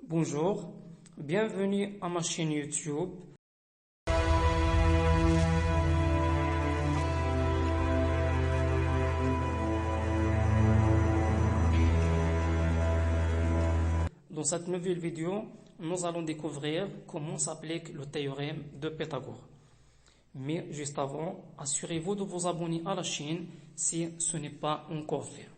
Bonjour, bienvenue à ma chaîne YouTube. Dans cette nouvelle vidéo, nous allons découvrir comment s'applique le théorème de Pythagore. Mais juste avant, assurez-vous de vous abonner à la chaîne si ce n'est pas encore fait.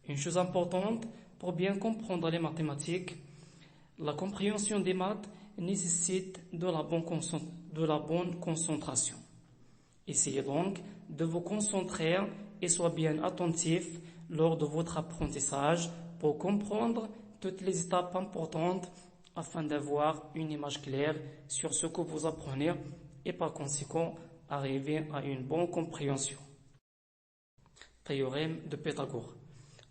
Une chose importante, pour bien comprendre les mathématiques, la compréhension des maths nécessite de la bonne concentration. Essayez donc de vous concentrer et soyez bien attentif lors de votre apprentissage pour comprendre toutes les étapes importantes afin d'avoir une image claire sur ce que vous apprenez et par conséquent arriver à une bonne compréhension. Théorème de Pythagore.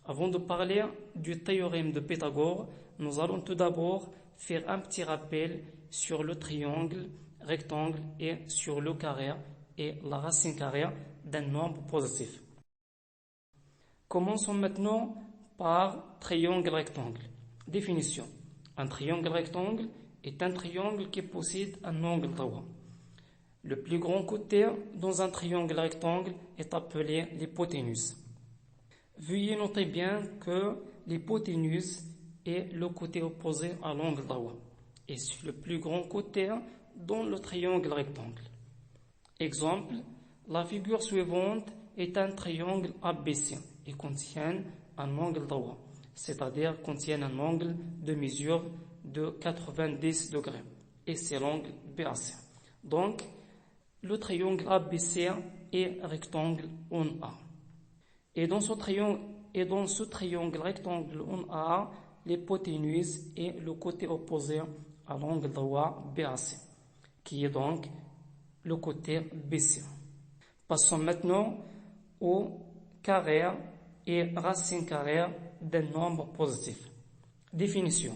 Avant de parler du théorème de Pythagore, nous allons tout d'abord faire un petit rappel sur le triangle, rectangle et sur le carré et la racine carrée d'un nombre positif. Commençons maintenant par triangle rectangle. Définition. Un triangle rectangle est un triangle qui possède un angle droit. Le plus grand côté dans un triangle rectangle est appelé l'hypoténuse. Veuillez noter bien que l'hypoténuse est le côté opposé à l'angle droit et c'est le plus grand côté dans le triangle rectangle. Exemple, la figure suivante est un triangle ABC et contient un angle droit, c'est-à-dire contient un angle de mesure de 90 degrés et c'est l'angle BAC. Donc, le triangle ABC est rectangle en A. Et dans ce triangle rectangle en A, l'hypoténuse est le côté opposé à l'angle droit BAC, qui est donc le côté BC. Passons maintenant au carré et racine carrée d'un nombre positif. Définition.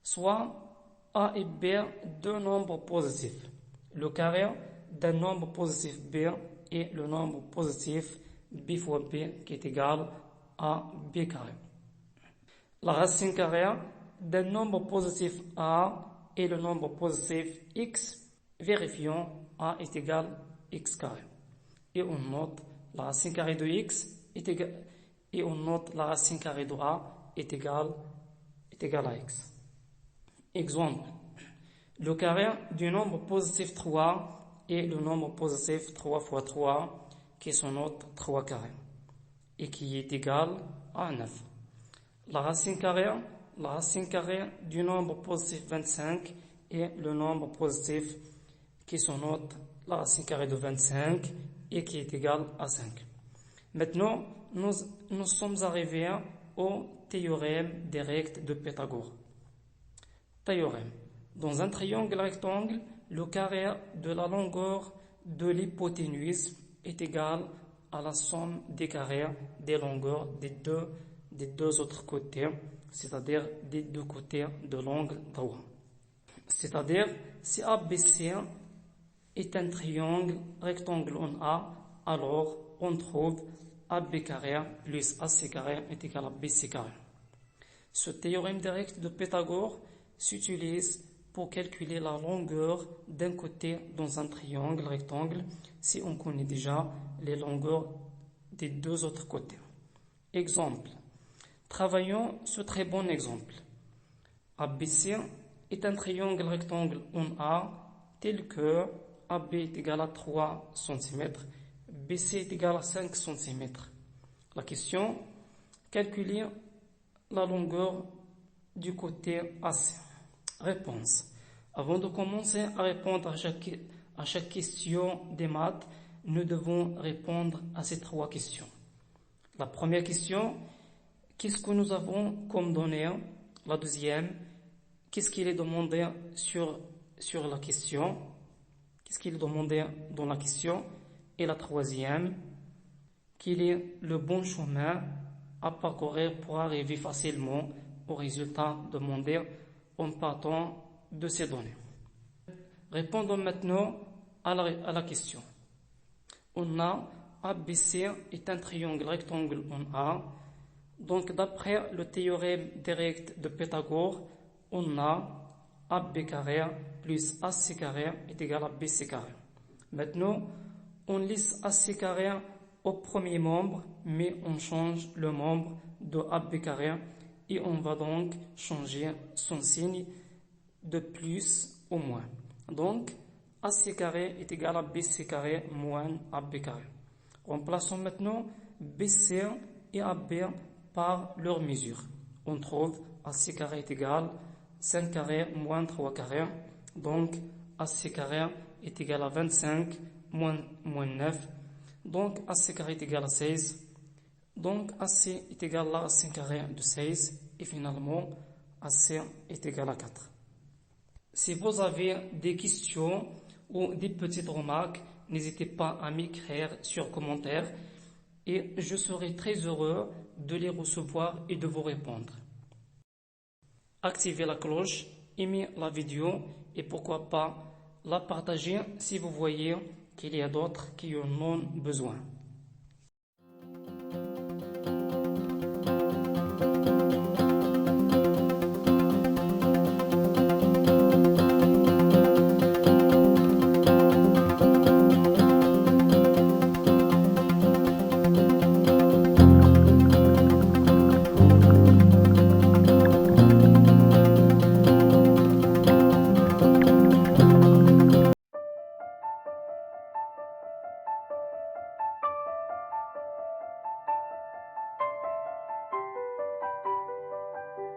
Soit A et B, deux nombres positifs. Le carré d'un nombre positif B est le nombre positif B fois B qui est égal à B carré. La racine carrée d'un nombre positif A est le nombre positif X. Vérifions A est égal à X carré. Et on note la racine carrée de X et on note la racine carrée de A est égal à X. Exemple. Le carré du nombre positif 3 est le nombre positif 3 fois 3 qui se note 3 carré et qui est égal à 9. La racine carrée du nombre positif 25 est le nombre positif qui se note la racine carrée de 25 et qui est égal à 5. Maintenant, nous sommes arrivés au théorème direct de Pythagore. Théorème. Dans un triangle rectangle, le carré de la longueur de l'hypoténuse est égal à la somme des carrés des longueurs des deux autres côtés, c'est-à-dire des deux côtés de l'angle droit. C'est-à-dire, si ABC est un triangle rectangle en A, alors on trouve AB carré plus AC carré est égal à BC carré. Ce théorème direct de Pythagore s'utilise pour calculer la longueur d'un côté dans un triangle rectangle si on connaît déjà les longueurs des deux autres côtés. Exemple. Travaillons ce très bon exemple. ABC est un triangle rectangle en A tel que AB est égal à 3 cm, BC est égal à 5 cm. La question, calculer la longueur du côté AC. Réponse. Avant de commencer à répondre à chaque question des maths, nous devons répondre à ces trois questions. La première question, qu'est-ce que nous avons comme données? La deuxième, qu'est-ce qu'il est demandé sur la question? Qu'est-ce qu'il est demandé dans la question? Et la troisième, quel est le bon chemin à parcourir pour arriver facilement au résultat demandé en partant de ces données. Répondons maintenant à la question. on a ABC est un triangle rectangle en A. Donc d'après le théorème direct de Pythagore, on a AB carré plus AC carré est égal à BC carré. Maintenant, on laisse AC carré au premier membre, mais on change le membre de AB carré et on va donc changer son signe de plus au moins. Donc, AC carré est égal à BC carré moins AB carré. Remplaçons maintenant BC et AB par leur mesure. On trouve AC carré est égal à 5 carré moins 3 carré. Donc, AC carré est égal à 25 moins 9. Donc, AC carré est égal à 16. Donc, AC est égal à 5 carré de 16. Et finalement, AC est égal à 4. Si vous avez des questions ou des petites remarques, n'hésitez pas à m'écrire sur commentaire et je serai très heureux de les recevoir et de vous répondre. Activez la cloche, aimez la vidéo et pourquoi pas la partager si vous voyez qu'il y a d'autres qui en ont besoin.